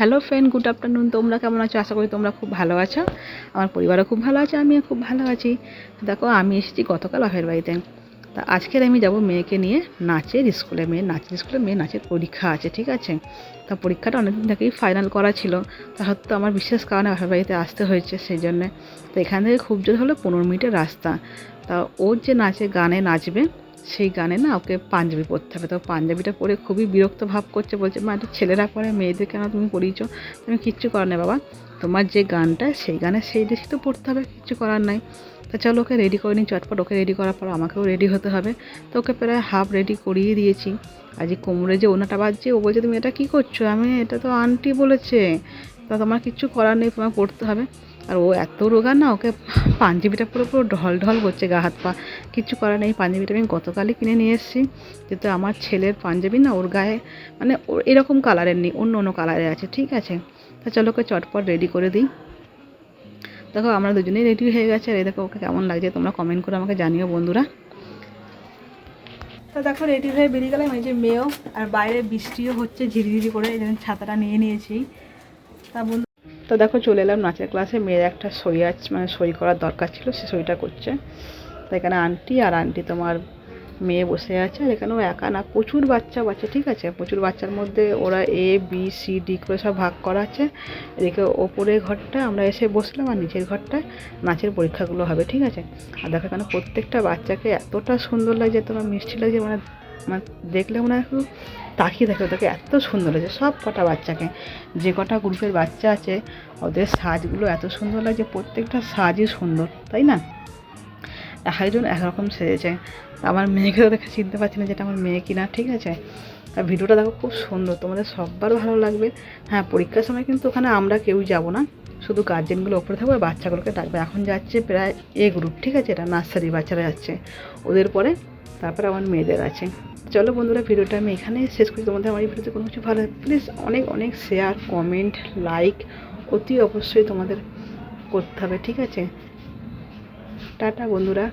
Hello friend, good afternoon. তোমরা কেমন আছো? আশা করি তোমরা খুব ভালো আছো। আমার পরিবারও খুব ভালো আছে, আমিও খুব ভালো আছি। দেখো, আমি এসেছি গতকাল বাপের বাড়িতে। তা আজকের আমি যাব মেয়েকে নিয়ে নাচের স্কুলে। মেয়ের নাচের পরীক্ষা আছে, ঠিক আছে। তা পরীক্ষাটা অনেকদিন থেকেই ফাইনাল করা ছিল, তা হয়তো আমার বিশেষ কারণে বাপের বাড়িতে আসতে হয়েছে, সেই জন্যে। তো এখান থেকে খুব জোর হলো 15 মিনিটের রাস্তা। তা ওর যে গানে নাচবে, সেই গানে না ওকে পাঞ্জাবি পরতে হবে। তো পাঞ্জাবিটা পরে খুবই বিরক্ত ভাব করছে, বলছে মা এটা ছেলেরা পরে, মেয়েদের কেন তুমি পরিয়েছো? তুমি কিচ্ছু করার নেই বাবা, তোমার যে গানটা সেই গানে সেই ড্রেসই তো পরতে হবে, কিচ্ছু করার নাই। তো চলো ওকে রেডি করে নিই চটপট। ওকে রেডি করার পর আমাকেও রেডি হতে হবে। তো ওকে প্রায় হাফ রেডি করিয়ে দিয়েছি। আর যে কোমরে যে ওনাটা বাজছে, ও বলছে তুমি এটা কী করছো? আমি এটা তো আন্টি বলেছে, তা তোমার কিচ্ছু করার নেই, তোমার পড়তে হবে। আর ও এত রোগা না, ওকে পাঞ্জাবিটা পুরো পুরো ঢল ঢল করছে গা হাত পা। কিচ্ছু করার নেই, পাঞ্জাবিটা আমি গতকালই কিনে নিয়ে এসেছি। কিন্তু আমার ছেলের পাঞ্জাবি না ওর গায়ে মানে ওর এরকম কালারের নেই, অন্য অন্য কালারে আছে, ঠিক আছে। তা চলো ওকে চটপট রেডি করে দিই। দেখো আমরা দুজনেই রেডি হয়ে গেছে। আর এই দেখো ওকে কেমন লাগছে তোমরা কমেন্ট করে আমাকে জানিও বন্ধুরা। তো দেখো রেডি হয়ে বেরিয়ে গেলাম। এই যে মেয়েও, আর বাইরে বৃষ্টিও হচ্ছে ঝিরিঝিরি করে, এই জন্য ছাতাটা নিয়ে নিয়েছি। তা বন্ধু, তো দেখো চলে এলাম নাচের ক্লাসে। মেয়ের একটা সই আছে, মানে সই করার দরকার ছিল, সে সইটা করছে। তো এখানে আন্টি তোমার মেয়ে বসে আছে। আর এখানেও একা না, প্রচুর বাচ্চা বাচ্চা, ঠিক আছে। প্রচুর বাচ্চার মধ্যে ওরা ABCD করে সব ভাগ করা আছে। এদিকে ওপরের ঘরটা আমরা এসে বসলাম, আর নিচের ঘরটায় নাচের পরীক্ষাগুলো হবে, ঠিক আছে। আর দেখো এখানে প্রত্যেকটা বাচ্চাকে এতটা সুন্দর লাগছে, তোমার মিষ্টি লাগছে, মানে মানে দেখলে মনে হয় একটু তাকিয়ে দেখো, ওদেরকে এত সুন্দর লাগছে সব কটা বাচ্চাকে। যে কটা গ্রুপের বাচ্চা আছে ওদের সাজগুলো এত সুন্দর লাগছে, প্রত্যেকটা সাজই সুন্দর, তাই না? একজন একরকম সেজেছে। আমার মেয়েকেও দেখে চিনতে পারছি না যেটা আমার মেয়ে কিনা, ঠিক আছে। আর ভিডিওটা দেখো খুব সুন্দর, তোমাদের সবার ভালো লাগবে। হ্যাঁ, পরীক্ষার সময় কিন্তু ওখানে আমরা কেউই যাব না, শুধু গার্জেনগুলো ওপরে থাকবে আর বাচ্চাগুলোকে ডাকবে। এখন যাচ্ছে প্রায় A গ্রুপ, ঠিক আছে, এটা নার্সারি বাচ্চারা যাচ্ছে। ওদের পরে তারপরে আমার মেয়েদের আছে। চলো বন্ধুরা, ভিডিওটা আমি এখানেই শেষ করি। তোমাদের আমার এই ভিডিওতে কোনো কিছু ভালো লাগে প্লিজ অনেক অনেক শেয়ার, কমেন্ট, লাইক অতি অবশ্যই তোমাদের করতে হবে, ঠিক আছে। টাটা বন্ধুরা।